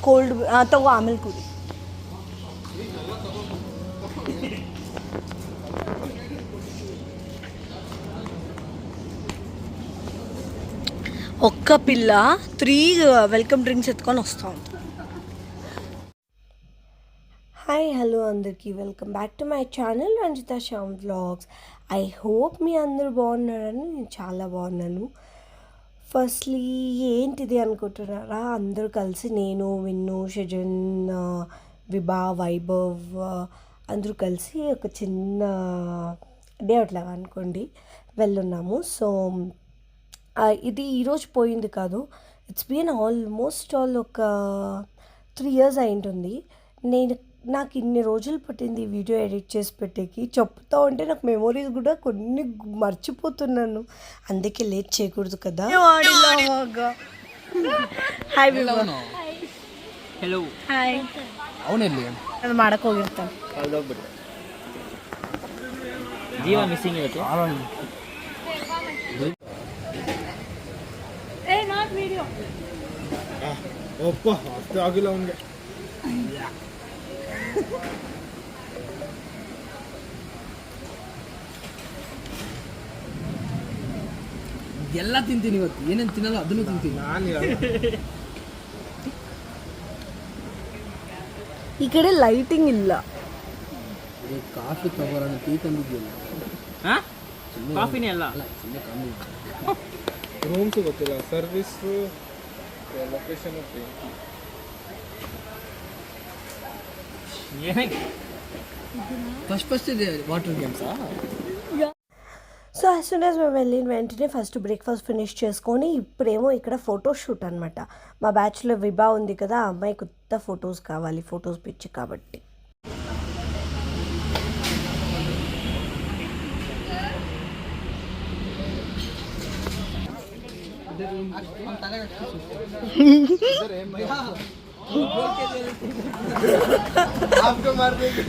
Cold तो वो आमिल कुड़ी ఒక్క పిల్ల 3 వెల్కమ్ డ్రింక్స్ ఎత్తుకొని వస్తాం. హాయ్ హలో అందరికీ, welcome back to my channel Ranjitha Shyam vlogs. I hope మీ అందరూ బాగున్నారని. నేను చాలా బాగున్నాను. ఫస్ట్లీ ఏంటిది అనుకుంటున్నారా, అందరూ కలిసి నేను, విన్ను, షజన్, విభా, వైభవ్ అందరూ కలిసి ఒక చిన్న డే అట్లాగా అనుకోండి వెళ్ళున్నాము. సో ఇది ఈరోజు పోయింది కాదు, ఇట్స్ బీన్ ఆల్మోస్ట్ ఒక 3 years అయింటుంది. నాకు ఇన్ని రోజులు పట్టింది ఈ వీడియో ఎడిట్ చేసి పెట్టేకి. చెప్తా ఉంటే నాకు మెమొరీస్ కూడా కొన్ని మర్చిపోతున్నాను, అందుకే లేట్ చేయకూడదు కదా. ಹಾಯ್ ವಿಭಾ. Hello hi. ಅವನಲ್ಲಿ ಅದು ಮಾಡಕ್ಕೆ ಹೋಗಿರ್ತಾನೆ. ಹೋಗ್ಬಿಟ್ಟು ಜೀವ ಮಿಸ್ಸಿಂಗ್ ಇವತ್ತು. ಏ ನಾಟ್ ವಿಡಿಯೋ. ಒಪ್ಪ ಅಷ್ಟೇ ಆಗಿಲ್ಲ ಅವನಿಗೆ. ಎಲ್ಲ ತಿಂತೀನಿ ಇವತ್ತು, ಏನೇನು ತಿನ್ನಲ್ಲ ಅದನ್ನು ತಿಂತೀನಿ ನಾನು. ಈ ಕಡೆ ಲೈಟಿಂಗ್ ಇಲ್ಲ. Coffee ತಗೋರೋಣ, tea ತಂದಿದ್ದಿಲ್ಲ. ಕಾಫಿನೇ ಅಲ್ಲ, ಸುಮ್ಮನೆ ಕಮ್ಮಿ. ರೂಮ್ಸು ಗೊತ್ತಿಲ್ಲ, ಸರ್ವಿಸು, ಲೊಕೇಶನ್ ఫస్ట్ ఇది వాటర్ గేమ్సా. సో యాజ్ సూన్ యాజ్ మేము వెళ్ళిన వెంటనే ఫస్ట్ బ్రేక్ఫాస్ట్ ఫినిష్ చేసుకొని ఇప్పుడేమో ఇక్కడ ఫోటోషూట్ అనమాట. మా బ్యాచ్లో విభా ఉంది కదా, ఆ అమ్మాయి కొత్త ఫొటోస్ కావాలి, ఫొటోస్ పిచ్చి కాబట్టి. आपको मार देंगे.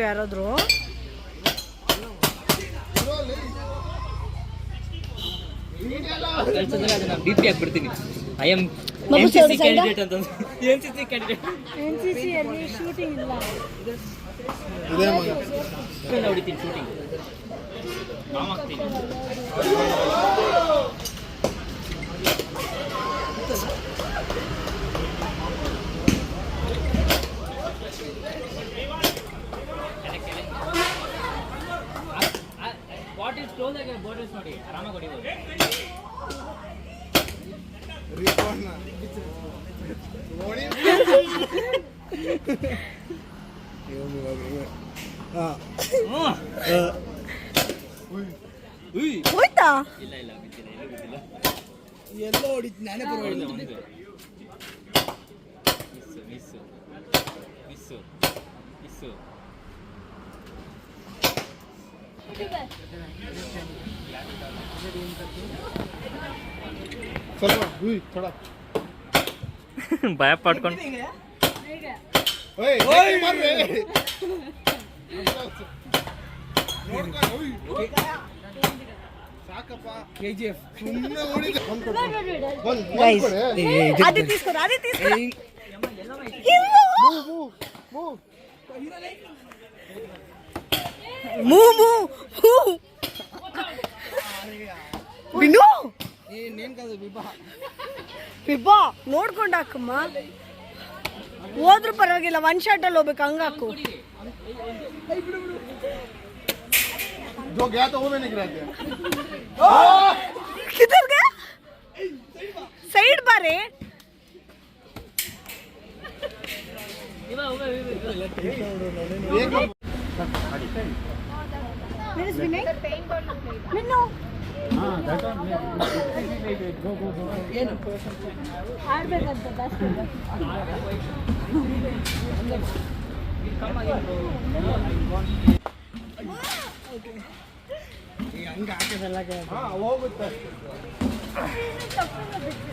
ಯಾರಾದ್ರು ಡಿಪಿ ಹಾಕ್ಬಿಡ್ತೀನಿ. ಐ ಎಮ್ ಎನ್ಸಿಸಿ ಕ್ಯಾಂಡಿಡೇಟ್ ಅಂತ. NCC candidate. ಎನ್ಸಿಸಿ ಅಲ್ಲಿ ಶೂಟಿಂಗ್ ಇಲ್ಲ. ಇದೇ ಮಗ ಹೊಡಿತೀನಿ ಶೂಟಿಂಗ್. ಮಾಮ ಆಗ್ತೀನಿ. ಬಾಟಲ್ಸ್ ಕ್ಲೋಸ್ ಆಗಿ ಬಾಟಲ್ಸ್ ನೋಡಿ ಆರಾಮಾಗಿ ಹೊಡಿಬೋದು. ಹೋಯ್ತಾ? ಇಲ್ಲ ಇಲ್ಲ ಬಿದ್ದಿಲ್ಲ, ಎಲ್ಲೂ ಬಿದ್ದಿಲ್ಲ. ಎಲ್ಲ ಹೊಡಿತು, ನಾನೇ ಪರವಾಗಿಲ್ಲ. Miss miss miss. ಸ್ವಲ್ಪ ಥೋಡಾ ಭಯ ಪಡ್ಕೊಂಡು ಸಾಕಪ್ಪ. KGF అది తీసుకోరా, అది తీసుకో. ವಿನು ನೇನ್ ಕಾದು ವಿಭಾ ನೋಡ್ಕೊಂಡು ಹಾಕಮ್ಮ. ಹೋದ್ರು ಪರವಾಗಿಲ್ಲ, 1 shot ಅಲ್ಲಿ ಹೋಗ್ಬೇಕು, ಹಂಗ ಹಾಕು. जो गया तो वो मैंने गिरा दिया. किधर गया? साइड बारे.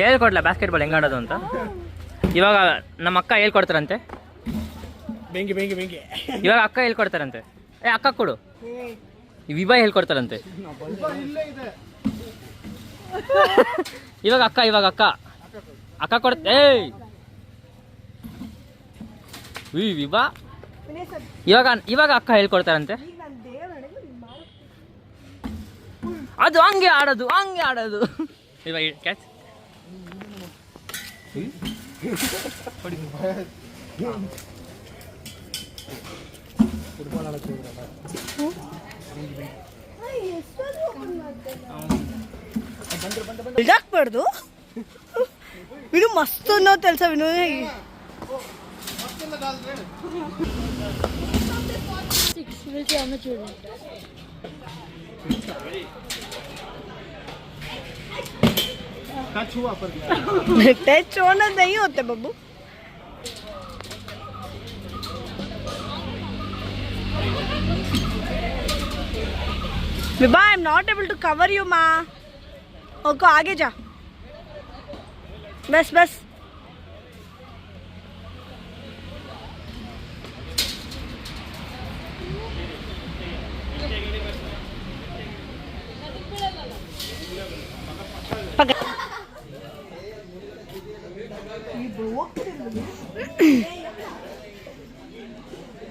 ಹೇಳ್ಕೊಡ್ಲ ಬಾಸ್ಕೆಟ್ಬಾಲ್ ಹೆಂಗೆ ಆಡೋದು ಅಂತ. ಇವಾಗ ನಮ್ಮ ಅಕ್ಕ ಹೇಳ್ಕೊಡ್ತಾರಂತೆ. ಬೆಂಕಿ ಬೆಂಕಿ ಬೆಂಕಿ. ಇವಾಗ ಅಕ್ಕ ಹೇಳ್ಕೊಡ್ತಾರಂತೆ. ಅಕ್ಕ ಕೊಡು. ವಿಭಾ ಹೇಳ್ಕೊಡ್ತಾರಂತೆ. ಇವಾಗ ಅಕ್ಕ ಅಕ್ಕ ಕೊಡ್ತೆ. ವಿಭಾ ಇವಾಗ ಅಕ್ಕ ಹೇಳ್ಕೊಡ್ತಾರಂತೆ. ಅದು ಹಂಗೆ ಆಡೋದು ಇವಾಗ ಕ್ಯಾಚ್. ಹಾಕ್ಬಾರ್ದು. ವಿನು ಮಸ್ತ್ ಅನ್ನೋ ಕೆಲಸ ವಿನು. टच होना नहीं होते Babbu. Vibha, I am not able to cover you, माँ. ओको आगे जा. बस.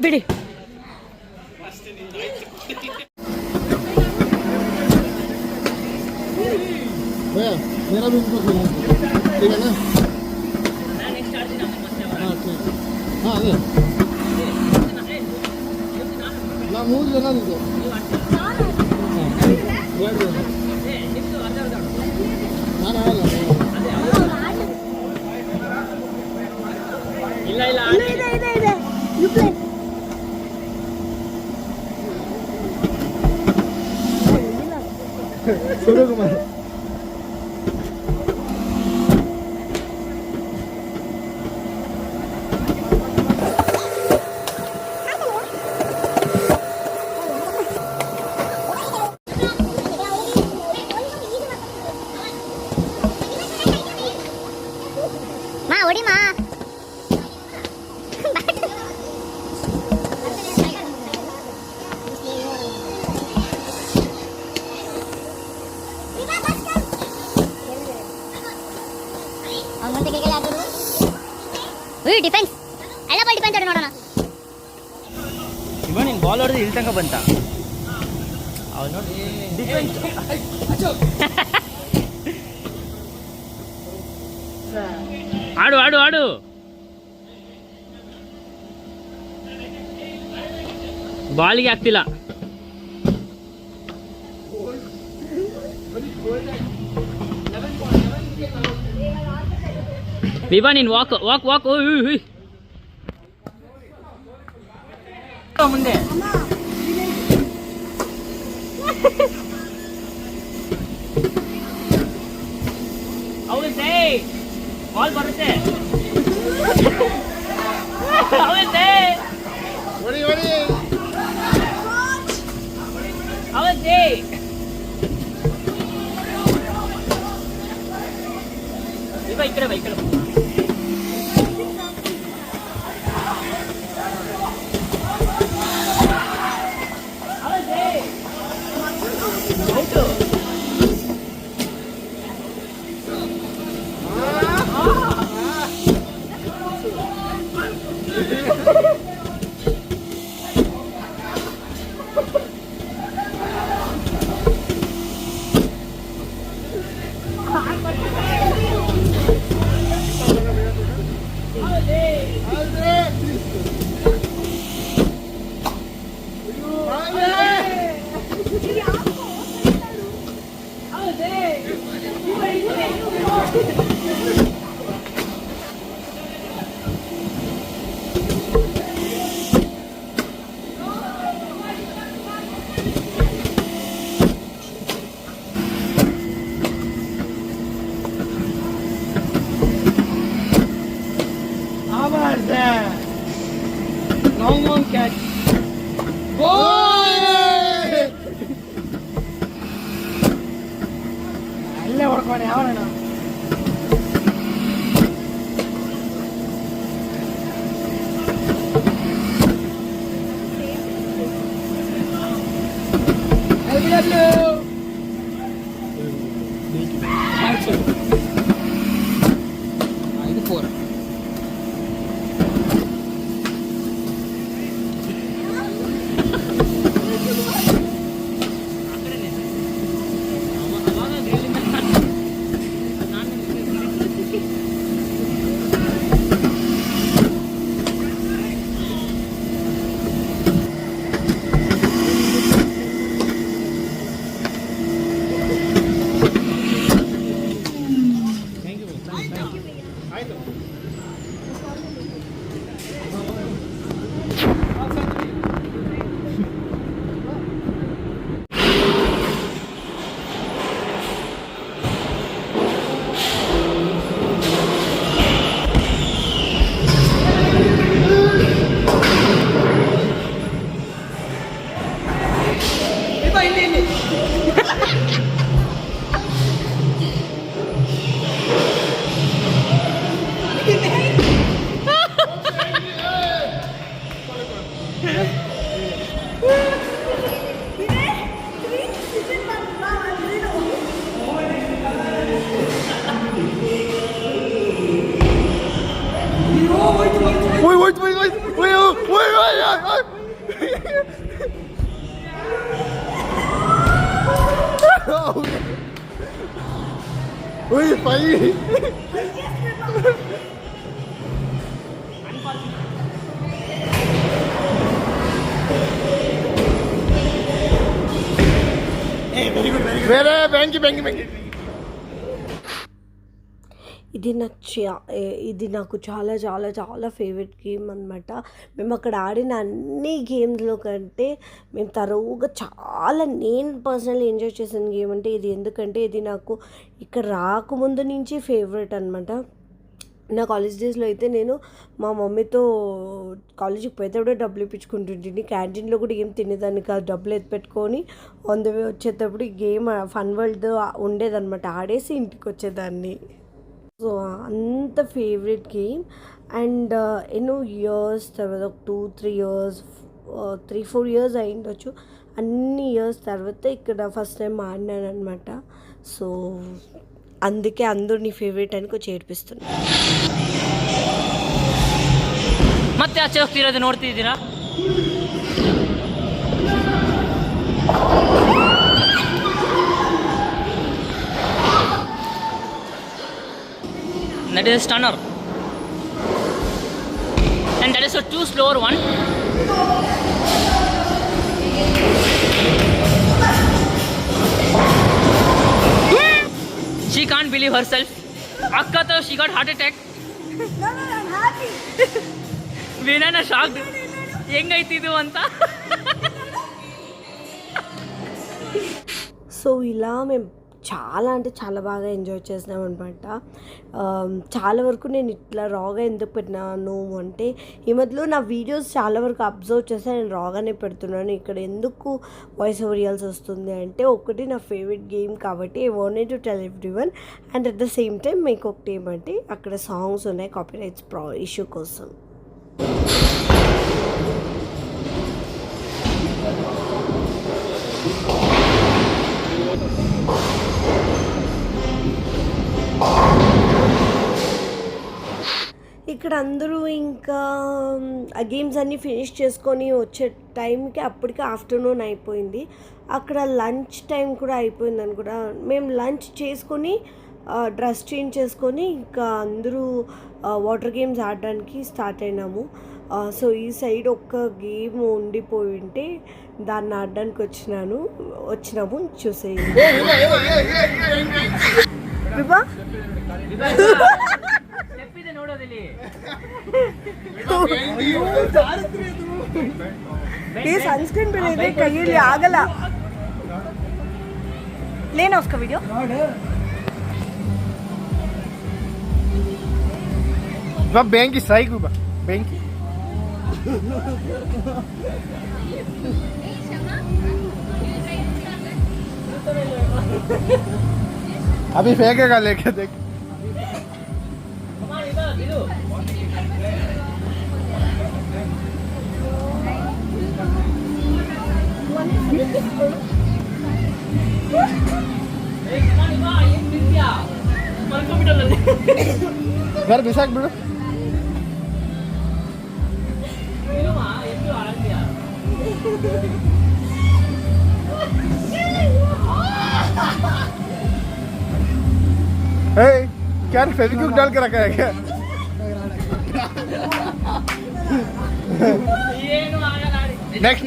बिड़ी मेरा भी उनको खेलना ठीक है ना. हाँ ठीक. हाँ अरे ना मूड लेना नहीं तो ಇಲ್ಲ you play. सूर्य कुमार. माँ ओडी माँ. ಡಿಫೆನ್ಸ್ ಎಲ್ಲ ಬಾಲ್ ಡಿಫೆನ್ಸ್ ಆಡಿ ನೋಡೋಣ. ಇವ ನೀನು ಬಾಲ್ ಹೊಡೆದು ಇಲ್ಲಿ ತನಕ ಬಂತ. ಅವ್ನು ನೋಡಿ ಡಿಫೆನ್ಸ್. ಆಡು ಬಾಲಿಗೆ ಆಗ್ತಿಲ್ಲ. ವಿಭಾ ನೀನು ವಾಕ್ ಮುಂದೆ. ಅವಳಿದೆ ಬಾಲ್ ಬರುತ್ತೆ. ಅವಳಿದೆ ಅವಳಿದೆ. ವಿಭಾ ಈ ಕಡೆ Porco, ne ahora no. ఇది 4 Ui, pai. Bengi. ఇది నాకు చాలా చాలా చాలా ఫేవరెట్ గేమ్ అనమాట. మేము అక్కడ ఆడిన అన్ని గేమ్స్లో కంటే మేము నేను పర్సనల్లీ ఎంజాయ్ చేసిన గేమ్ అంటే ఇది. ఎందుకంటే ఇది నాకు ఇక్కడ రాకముందు నుంచి ఫేవరెట్ అనమాట. నా కాలేజ్ డేస్లో అయితే నేను మా మమ్మీతో కాలేజీకి పోయేటప్పుడే డబ్బులు ఇప్పించుకుంటుంటే క్యాంటీన్లో కూడా ఏం తినేదాన్ని కాదు. డబ్బులు ఎత్తిపెట్టుకొని ఆన్ ద వే వచ్చేటప్పుడు ఈ గేమ్ ఫన్ వరల్డ్ ఉండేదన్నమాట. ఆడేసి ఇంటికి వచ్చేదాన్ని. సో అంత ఫేవరెట్ గేమ్. అండ్ ఎన్నో ఇయర్స్ తర్వాత 2-3 ఇయర్స్ 3-4 ఇయర్స్ అయ్యిండొచ్చు. అన్ని ఇయర్స్ తర్వాత ఇక్కడ ఫస్ట్ టైం ఆడినాను అనమాట. సో అందుకే అందరూ నీ ఫేవరెట్ అని చేర్పిస్తున్నా. ಮತ್ತೆ ಆಚೆ ಹೋಗ್ತಿರೋದು ನೋಡ್ತಿದ್ದೀರಾ? That is a stunner, and that is a too slower one. She can't believe herself. Akka to she got heart attack. No, I'm happy. Veena shocked. Yengaitidu anta. So ఇలా మేము చాలా అంటే చాలా బాగా ఎంజాయ్ చేసినాం అనమాట. చాలా వరకు నేను ఇట్లా రాగా ఎందుకు పెట్టినాను అంటే ఈ మధ్యలో నా వీడియోస్ చాలా వరకు అబ్జర్వ్ చేస్తే నేను రాగానే పెడుతున్నాను. ఇక్కడ ఎందుకు వాయిస్ ఓవర్ ఇవ్వాల్సి వస్తుంది అంటే ఒకటి నా ఫేవరెట్ గేమ్ కాబట్టి I wanted to tell everyone. And at the same time మీకు ఒకటి ఏమంటే అక్కడ సాంగ్స్ ఉన్నాయి కాపీరైట్స్ ఇష్యూ కోసం. ఇక్కడ అందరూ ఇంకా ఆ గేమ్స్ అన్నీ ఫినిష్ చేసుకొని వచ్చే టైంకి అప్పటికి ఆఫ్టర్నూన్ అయిపోయింది. అక్కడ లంచ్ టైం కూడా అయిపోయింది అని కూడా. మేము లంచ్ చేసుకొని డ్రెస్ చేంజ్ చేసుకొని ఇంకా అందరూ వాటర్ గేమ్స్ ఆడడానికి స్టార్ట్ అయినాము. సో ఈ సైడ్ ఒక్క గేమ్ ఉండిపోయి ఉంటే దాన్ని ఆడడానికి వచ్చినాము చూసేయండి. ये सनस्क्रीन पे लेते कहीं आगला लेना उसका वीडियो. बैंक की स्ट्राइक हुआ बैंक की अभी फेंकेगा लेके देख घर बिसाक बिಡು क्या फेविक्विक डाल के रखा है क्या नेक्स्ट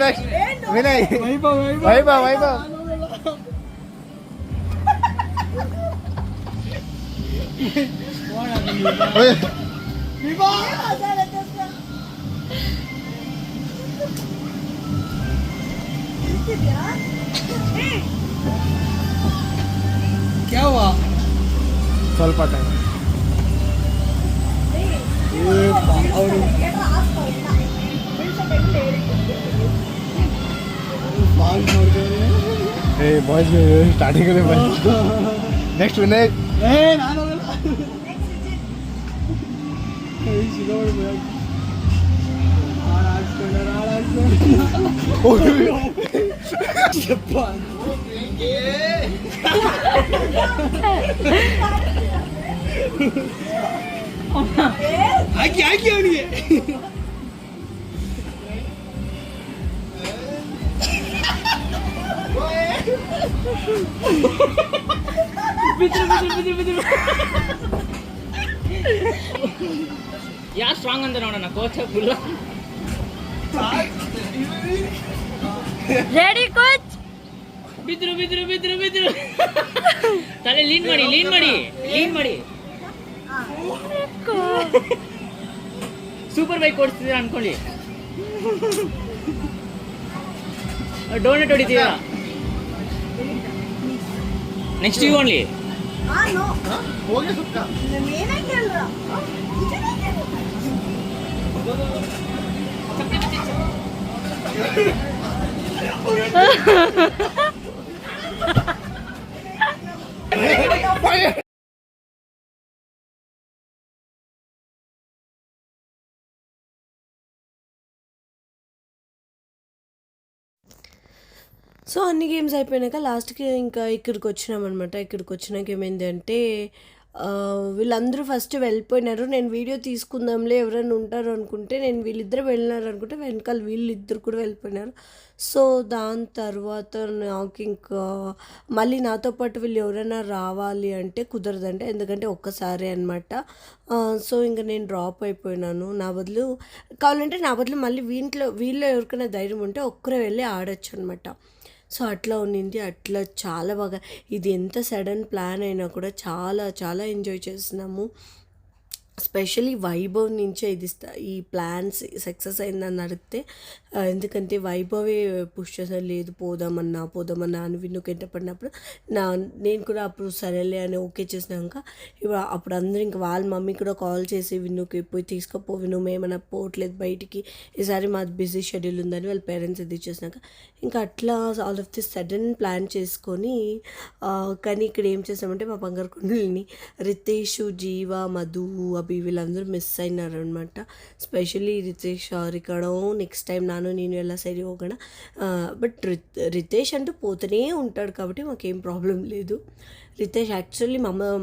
विनय वैभव क्या हुआ ಸ್ವಲ್ಪ time boys starting next Vinay आकी ಅವನಿಗೆ ಯಾರು ಸ್ಟ್ರಾಂಗ್ ಅಂತ ನೋಡೋಣ ಕೋಚ್ ಫುಲ್ ರೆಡಿ ಕೋಚ್ ಬಿದ್ರು ತಲೆ ಲೀನ್ ಮಾಡಿ ಸೂಪರ್ ಬೈಕ್ ಓಡಿಸ್ತಿದ್ದೀರಾ ಅನ್ಕೊಳ್ಳಿ ಡೋನೆಟ್ ಹೊಡಿತೀರಾ ನೆಕ್ಸ್ಟ್ ಯು ಓನ್ಲಿ ಹೋಗಿ ಸುತ್ತ సో అన్ని గేమ్స్ అయిపోయినాక లాస్ట్కి ఇంకా ఇక్కడికి వచ్చినామన్నమాట. ఇక్కడికి వచ్చినాక ఏమైంది అంటే వీళ్ళందరూ ఫస్ట్ వెళ్ళిపోయినారు. నేను వీడియో తీసుకుందాంలే ఎవరైనా ఉంటారు అనుకుంటే, నేను వీళ్ళిద్దరు వెళ్ళినారు అనుకుంటే వెనకాల వీళ్ళిద్దరు కూడా వెళ్ళిపోయినారు. సో దాని తర్వాత నాకు ఇంకా మళ్ళీ నాతో పాటు వీళ్ళు ఎవరైనా రావాలి అంటే కుదరదంటే, ఎందుకంటే ఒక్కసారి అనమాట. సో ఇంకా నేను డ్రాప్ అయిపోయినాను. నా బదులు మళ్ళీ వీళ్ళు ఎవరికైనా ధైర్యం ఉంటే ఒక్కరే వెళ్ళి ఆడొచ్చు అనమాట. సో అట్లా ఉన్నింది. అట్లా చాలా బాగా, ఇది ఎంత సడన్ ప్లాన్ అయినా కూడా చాలా చాలా ఎంజాయ్ చేస్తున్నాము. స్పెషల్లీ వైభవ్ నుంచే ఈ ప్లాన్స్ సక్సెస్ అయిందని అడిగితే, ఎందుకంటే వైభవే పుష్ చేసాను. లేదు పోదామన్నా అని విన్నుకు ఎంటపడినప్పుడు నేను కూడా అప్పుడు సరేలే అని ఓకే చేసినాక అప్పుడు అందరూ ఇంకా వాళ్ళ మమ్మీ కూడా కాల్ చేసి విన్నుకి పోయి తీసుకుపో, విను మేమన్నా పోవట్లేదు బయటికి, ఈసారి మాది బిజీ షెడ్యూల్ ఉందని వాళ్ళ పేరెంట్స్ ఇది చేసినాక ఇంకా అట్లా all of the sudden plan చేసుకొని, కానీ ఇక్కడ ఏం చేసామంటే మా బంగారు కొండల్ని రితేష్, జీవ, మధు, అభి వీళ్ళందరూ మిస్ అయినారు అనమాట. ಸ್ಪೆಷಲಿ ರಿತೇಶ್ ಅವ್ರಿಕಡೆ నెక్స్ట్ టైం నేను ఎలా సరి ಹೋಗೋಣ. బట్ రితేష్ అంటూ పోతూనే ఉంటాడు కాబట్టి మాకేం ప్రాబ్లం లేదు. రితేష్ యాక్చువల్లీ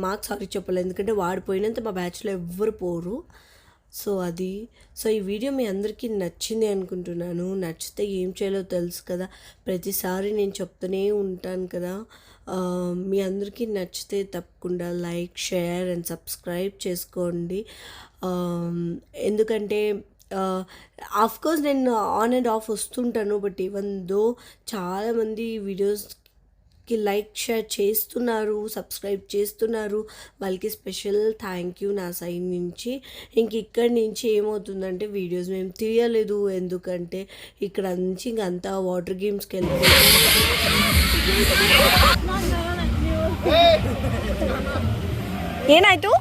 మాకు సారీ చెప్పలేదు, ఎందుకంటే వాడు పోయినంత మా బ్యాచ్లో ఎవ్వరు పోరు. సో ఈ వీడియో మీ అందరికీ నచ్చింది అనుకుంటున్నాను. నచ్చితే ఏం చేయాలో తెలుసు కదా, ప్రతిసారి నేను చెప్తూనే ఉంటాను కదా. మీ అందరికీ నచ్చితే తప్పకుండా లైక్, షేర్ అండ్ సబ్స్క్రైబ్ చేసుకోండి. ఎందుకంటే ఆఫ్కోర్స్ నేను ఆన్ అండ్ ఆఫ్ వస్తుంటాను, బట్ ఈవెన్ దో చాలామంది వీడియోస్కి లైక్, షేర్ చేస్తున్నారు, సబ్స్క్రైబ్ చేస్తున్నారు. వాళ్ళకి స్పెషల్ థ్యాంక్ యూ నా సైడ్ నుంచి. ఇక్కడి నుంచి ఏమవుతుందంటే వీడియోస్ మేము తీయలేదు, ఎందుకంటే ఇక్కడ నుంచి ఇంకంతా వాటర్ గేమ్స్కి వెళ్ళిపోతాం. ಏನಾಯ್ತು?